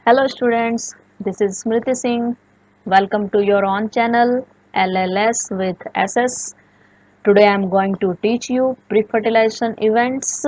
Hello students, this is Smriti Singh. Welcome to your own channel LLS with SS. Today I am going to teach you pre-fertilization events.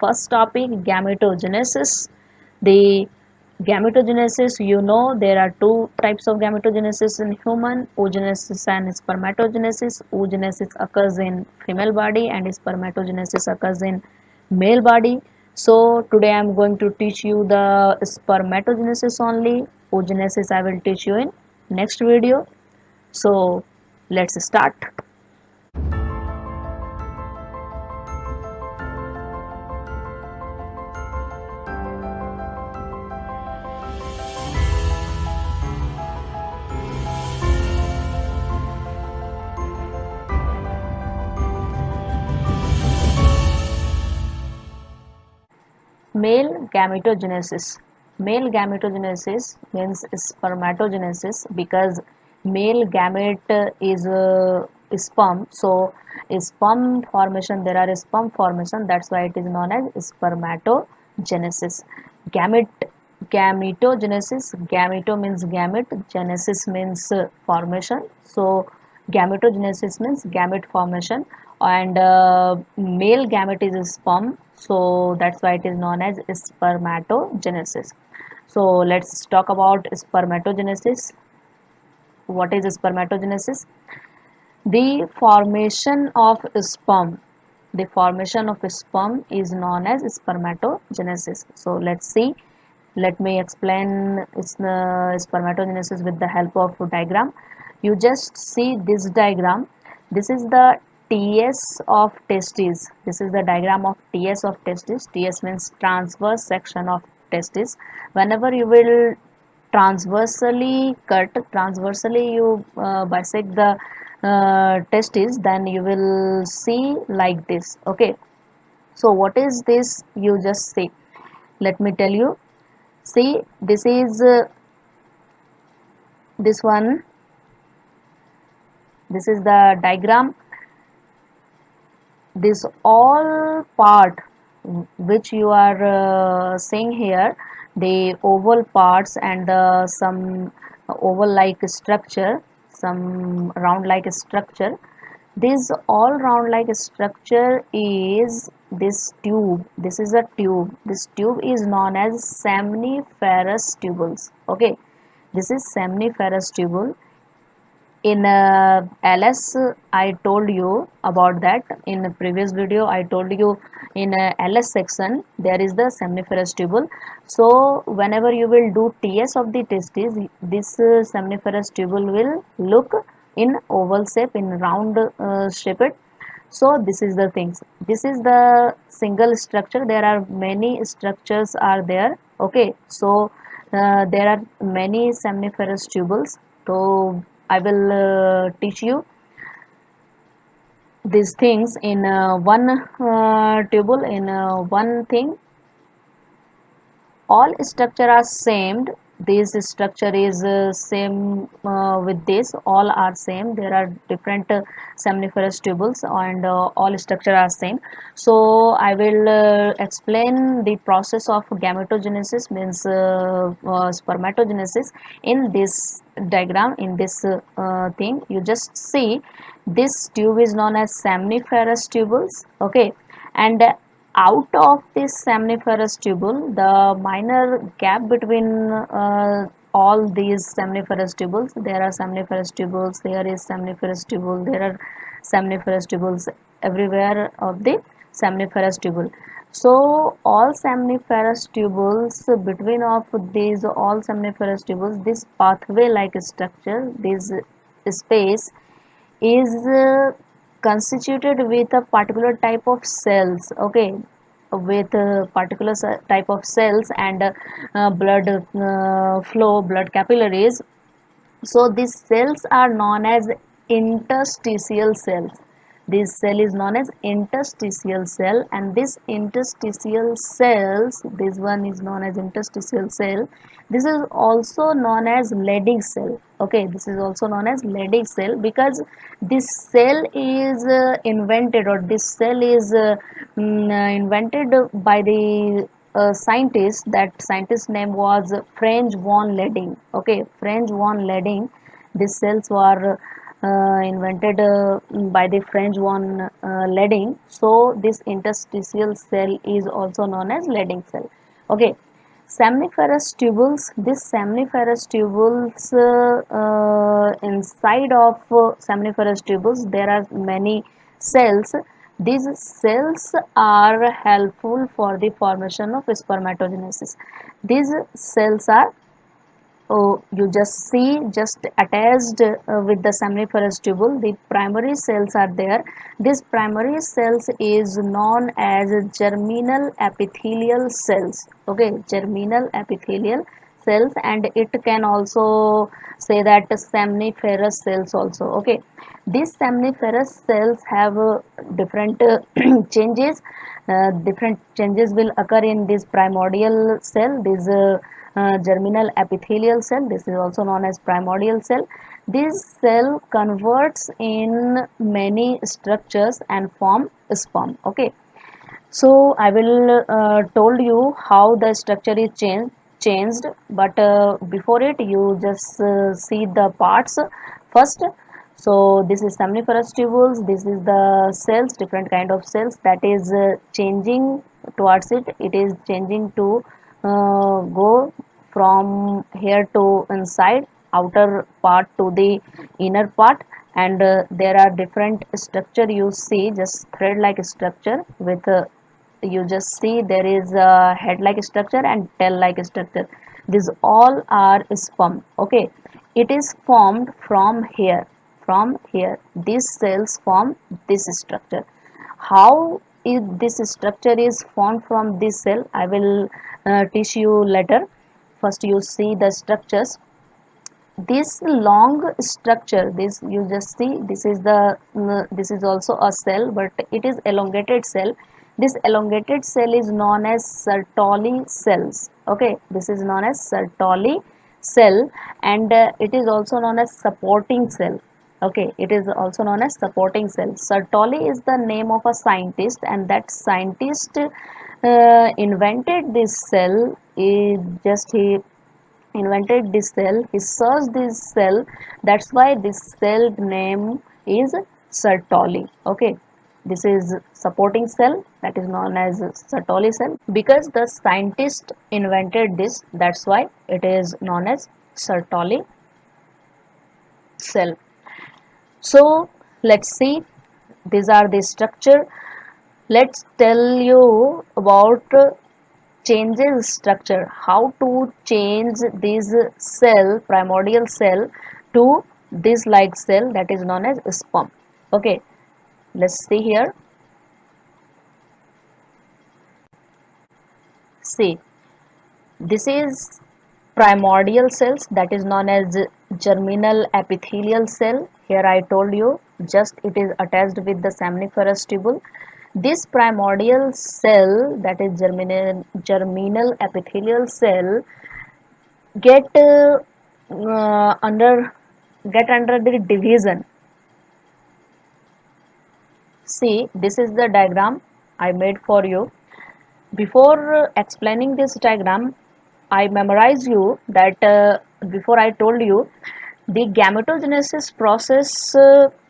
First topic, gametogenesis. The gametogenesis, there are two types of gametogenesis in human, oogenesis and spermatogenesis. Oogenesis occurs in female body and spermatogenesis occurs in male body. So today I am going to teach you the spermatogenesis only. Oogenesis I will teach you in next video. So let's start. Male gametogenesis. Male gametogenesis means spermatogenesis because male gamete is sperm. So sperm formation, there are sperm formation. That's why it is known as spermatogenesis. Gamete Gametogenesis. Gameto means gamete. Genesis means formation. So gametogenesis means gamete formation, and male gamete is sperm, so that's why it is known as spermatogenesis. So let's talk about spermatogenesis. What is spermatogenesis? The formation of sperm. The formation of sperm is known as spermatogenesis. So let's see. Let me explain spermatogenesis with the help of diagram. You just see this diagram. This is the TS of testes. This is the diagram of TS of testes. TS means transverse section of testes. Whenever you will transversely you bisect the testes, then you will see like this. Okay, so what is this? You just see. Let me tell you. See, this is this one. This is the diagram. This all part which you are seeing here, the oval parts and some oval like structure, some round like structure. This all round like structure is this tube. This is a tube. This tube is known as seminiferous tubules. Okay, this is seminiferous tubule. In ls I told you about that. In the previous video I told you, in ls section there is the seminiferous tubule. So whenever you will do ts of the testes, this seminiferous tubule will look in oval shape, in round shape. So this is the things. This is the single structure. There are many structures are there. Okay, so there are many seminiferous tubules. So I will teach you these things in one tubule, in one thing. All structure are same. This structure is same with this. All are same. There are different seminiferous tubules, and all structure are same. So I will explain the process of gametogenesis, means spermatogenesis, in this diagram. In this thing, you just see this tube is known as seminiferous tubules. Okay, and out of this seminiferous tubule, the minor gap between all these seminiferous tubules, there are seminiferous tubules, there is seminiferous tubule, there are seminiferous tubules everywhere of the seminiferous tubule. So all seminiferous tubules, between of these all seminiferous tubules, this pathway like structure, this space is constituted with a particular type of cells. Okay, with a particular type of cells and blood flow, blood capillaries. So these cells are known as interstitial cells. This cell is known as interstitial cell, and this interstitial cells, this one is known as interstitial cell. This is also known as Leydig cell. Okay, this is also known as Leydig cell because this cell is invented, or this cell is invented by the scientist. That scientist name was Franz von Leyden. Okay, Franz von Leyden. These cells were invented by the French von Leyden. So this interstitial cell is also known as Leyden cell. Okay, seminiferous tubules. This seminiferous tubules, inside of seminiferous tubules there are many cells. These cells are helpful for the formation of spermatogenesis. These cells are, oh, you just see, just attached with the seminiferous tubule, the primary cells are there. This primary cells is known as germinal epithelial cells. Okay, germinal epithelial cells, and it can also say that seminiferous cells also. Okay, these seminiferous cells have different changes. Different changes will occur in this primordial cell, this germinal epithelial cell. This is also known as primordial cell. This cell converts in many structures and form sperm. Okay, so I will told you how the structure is changed, but before it you just see the parts first. So this is seminiferous tubules. This is the cells, different kind of cells that is changing towards it. It is changing to go from here to inside, outer part to the inner part, and there are different structure you see, just thread like structure with you just see there is a head like structure and tail like structure. These all are sperm. Okay, it is formed from here. From here these cells form this structure. How is this structure is formed from this cell, I will teach you later. First you see the structures. This long structure, this you just see, this is the this is also a cell, but it is elongated cell. This elongated cell is known as Sertoli cells. Okay, this is known as Sertoli cell, and it is also known as supporting cell. Okay, it is also known as supporting cell. Sertoli is the name of a scientist, and that scientist invented this cell. He invented this cell, he searched this cell, that's why this cell name is Sertoli. Okay, this is supporting cell, that is known as Sertoli cell. Because the scientist invented this, that's why it is known as Sertoli cell. So let's see, these are the structure. Let's tell you about changes structure, how to change this cell, primordial cell, to this like cell, that is known as sperm. Okay, let's see here. See, this is primordial cells, that is known as germinal epithelial cell. Here I told you, just it is attached with the seminiferous tubule. This primordial cell, that is germinal epithelial cell, get under the division. See, this is the diagram I made for you. Before explaining this diagram, I memorize you that before I told you the gametogenesis process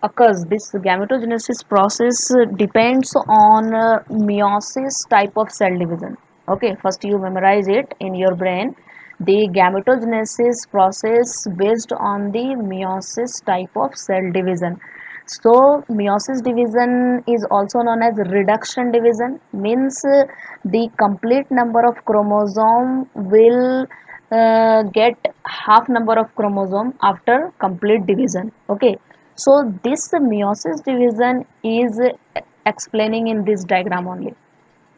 occurs. This gametogenesis process depends on meiosis type of cell division. Okay, first you memorize it in your brain. The gametogenesis process based on the meiosis type of cell division. So meiosis division is also known as reduction division, means the complete number of chromosome will get half number of chromosome after complete division. Okay, so this meiosis division is explaining in this diagram only.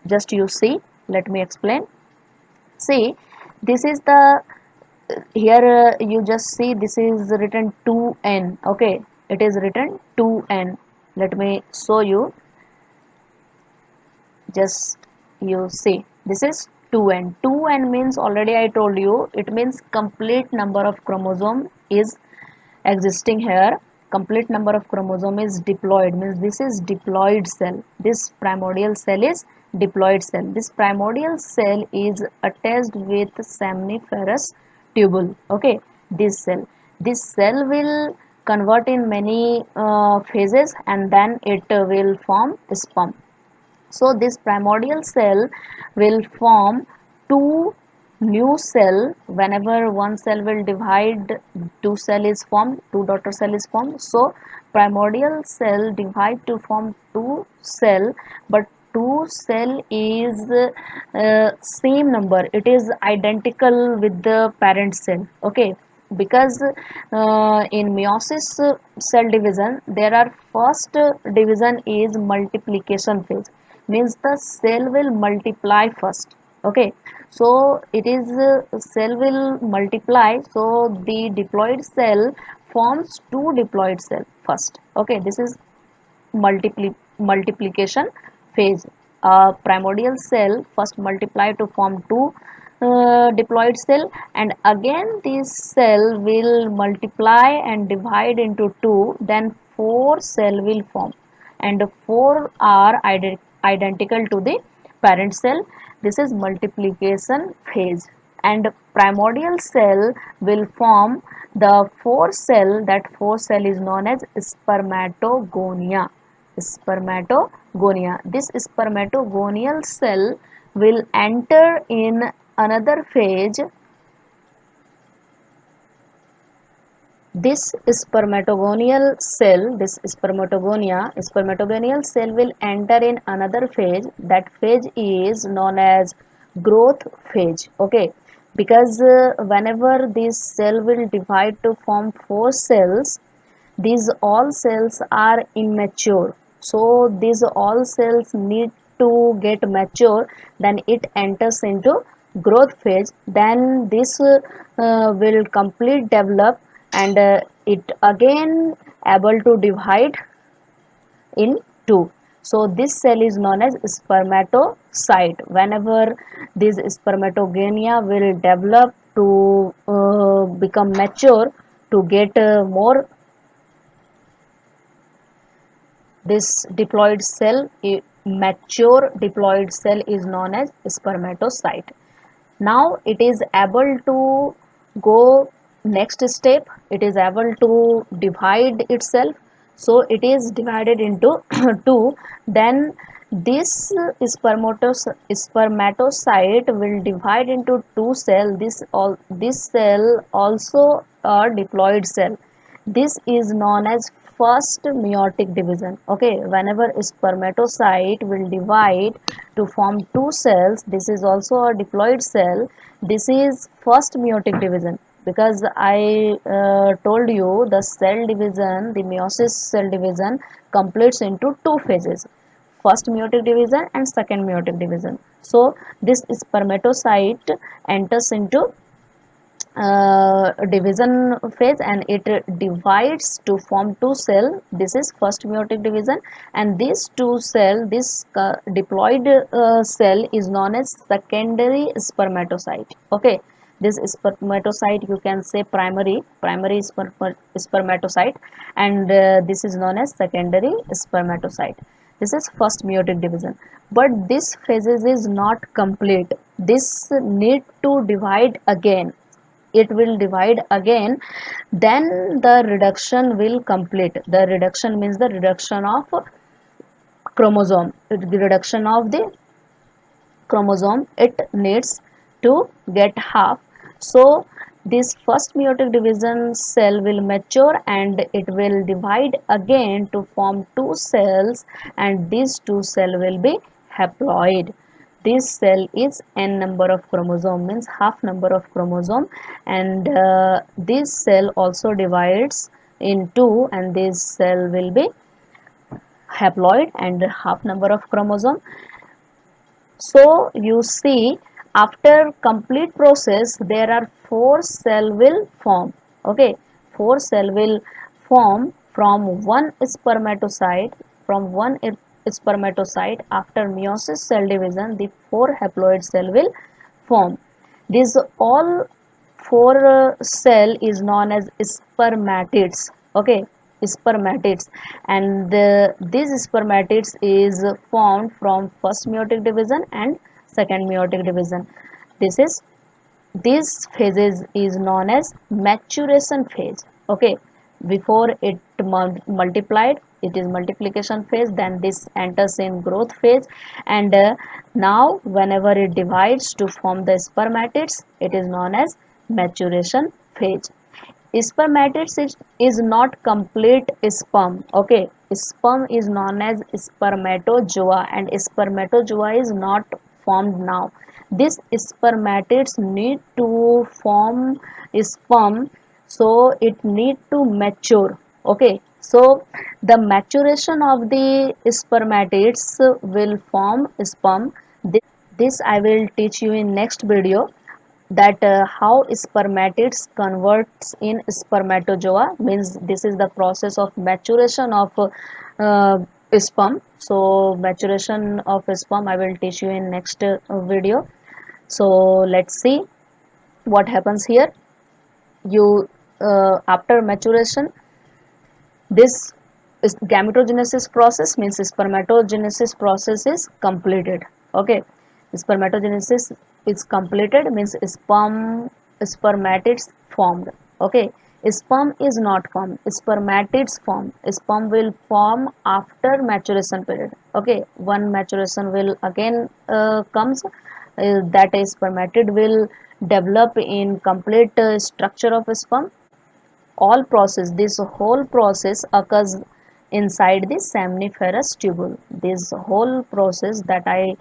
Just you see, let me explain. See, this is the here you just see, this is written 2n. Okay, it is written 2n. Let me show you, just you see, this is 2n. 2n means, already I told you, it means complete number of chromosome is existing here. Complete number of chromosome is diploid, means this is diploid cell. This primordial cell is diploid cell. This primordial cell is attached with seminiferous tubule. Okay, this cell will convert in many phases, and then it will form sperm. So this primordial cell will form two new cell. Whenever one cell will divide, two cell is formed, two daughter cell is formed. So primordial cell divide to form two cell, but two cell is same number, it is identical with the parent cell. Okay, because in meiosis cell division there are first division is multiplication phase, means the cell will multiply first. Okay, so it is cell will multiply, so the diploid cell forms two diploid cell first. Okay, this is multiplication phase. Primordial cell first multiply to form two diploid cell, and again this cell will multiply and divide into two, then four cell will form, and four are identical to the parent cell. This is multiplication phase. And primordial cell will form the four cell, that four cell is known as spermatogonia. Spermatogonia. This spermatogonial cell will enter in another phase. This spermatogonial cell will enter in another phase. That phase is known as growth phase. Okay, because whenever this cell will divide to form four cells, these all cells are immature, so these all cells need to get mature, then it enters into growth phase, then this will complete develop, and it again able to divide in two. So this cell is known as spermatocyte. Whenever this spermatogenia will develop to become mature, to get more, this diploid cell, a mature diploid cell, is known as spermatocyte. Now it is able to go next step, it is able to divide itself. So it is divided into two, then this spermatocyte will divide into two cell. This cell also a diploid cell. This is known as first meiotic division. Okay, whenever a spermatocyte will divide to form two cells, this is also a diploid cell. This is first meiotic division, because I told you the cell division, the meiosis cell division completes into two phases, first meiotic division and second meiotic division. So this spermatocyte enters into division phase, and it divides to form two cell. This is first meiotic division, and these two cell, this diploid cell is known as secondary spermatocyte. Okay, this spermatocyte you can say primary spermatocyte, and this is known as secondary spermatocyte. This is first meiotic division, but this phases is not complete. This need to divide again, it will divide again, then the reduction will complete. The reduction means the reduction of chromosome, the reduction of the chromosome, it needs to get half. So this first meiotic division cell will mature, and it will divide again to form two cells, and these two cell will be haploid. This cell is n number of chromosome, means half number of chromosome, and this cell also divides in two, and this cell will be haploid and half number of chromosome. So you see, after complete process there are four cell will form. Okay, four cell will form from one spermatocyte. From one spermatocyte, after meiosis cell division, the four haploid cell will form. These all four cell is known as spermatids. Okay, spermatids, and these spermatids is formed from first meiotic division and second meiotic division. This is this phases is known as maturation phase. Okay, before it multiplied, it is multiplication phase, then this enters in growth phase, and now whenever it divides to form the spermatids, it is known as maturation phase. Spermatids is not complete sperm. Okay, sperm is known as spermatozoa, and spermatozoa is not formed now. These spermatids need to form sperm, so it need to mature. Okay, so the maturation of the spermatids will form sperm. This I will teach you in next video, that how spermatids converts in spermatozoa, means this is the process of maturation of sperm. So maturation of sperm I will teach you in next video. So let's see what happens here. You after maturation, this is gametogenesis process, means spermatogenesis process is completed. Okay, spermatogenesis is completed, means spermatids formed. Okay, sperm is not formed, spermatids form. Sperm will form after maturation period. Okay, one maturation will again comes, that a spermatid will develop in complete structure of sperm. All process, this whole process occurs inside the seminiferous tubule. This whole process that I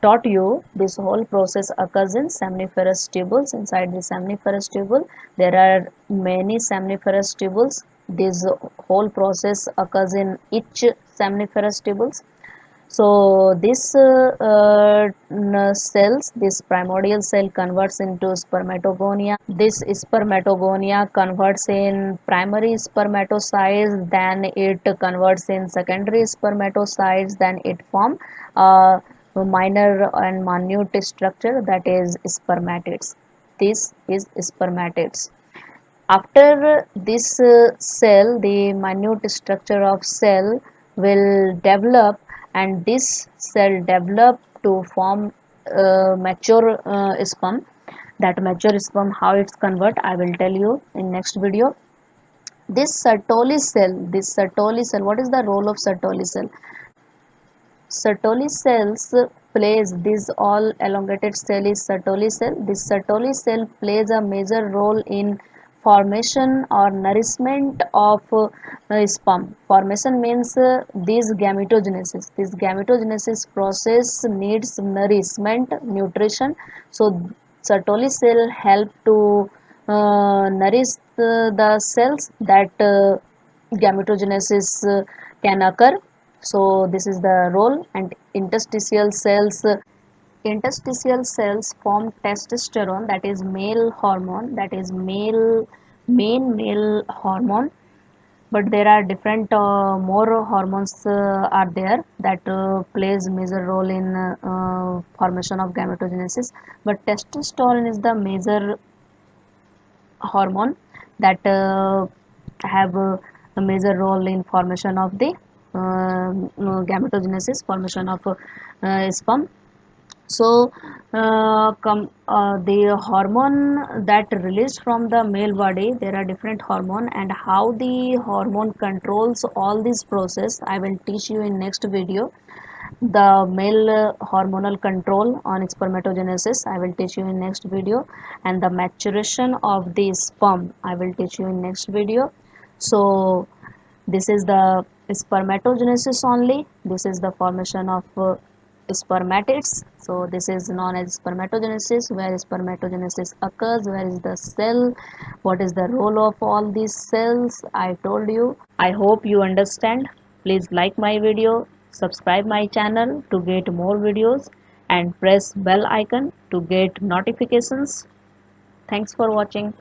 taught you, this whole process occurs in seminiferous tubules. Inside the seminiferous tubule there are many seminiferous tubules. This whole process occurs in each seminiferous tubules. So this cells, this primordial cell converts into spermatogonia. This spermatogonia converts in primary spermatocytes, then it converts in secondary spermatocytes, then it form a minor and minute structure, that is spermatids. This is spermatids. After this cell, the minute structure of cell will develop, and this cell develop to form mature sperm. That mature sperm, how it's convert, I will tell you in next video. This Sertoli cell, what is the role of Sertoli cell? Sertoli cells plays, this all elongated cell is Sertoli cell. This Sertoli cell plays a major role in formation or nourishment of sperm. Formation means this gametogenesis. This gametogenesis process needs nourishment, nutrition. So Sertoli cell help to nourish the cells, that gametogenesis can occur. So this is the role. And interstitial cells form testosterone, that is male hormone, that is male hormone. But there are different more hormones are there that plays major role in formation of gametogenesis, but testosterone is the major hormone that have a major role in formation of the gametogenesis, formation of sperm. So the hormone that released from the male body, there are different hormone, and how the hormone controls all this process I will teach you in next video. The male hormonal control on spermatogenesis I will teach you in next video, and the maturation of the sperm I will teach you in next video. So this is the spermatogenesis only. This is the formation of spermatids. So this is known as spermatogenesis, where spermatogenesis occurs, where is the cell, what is the role of all these cells, I told you. I hope you understand. Please like my video, subscribe my channel to get more videos, and press bell icon to get notifications. Thanks for watching.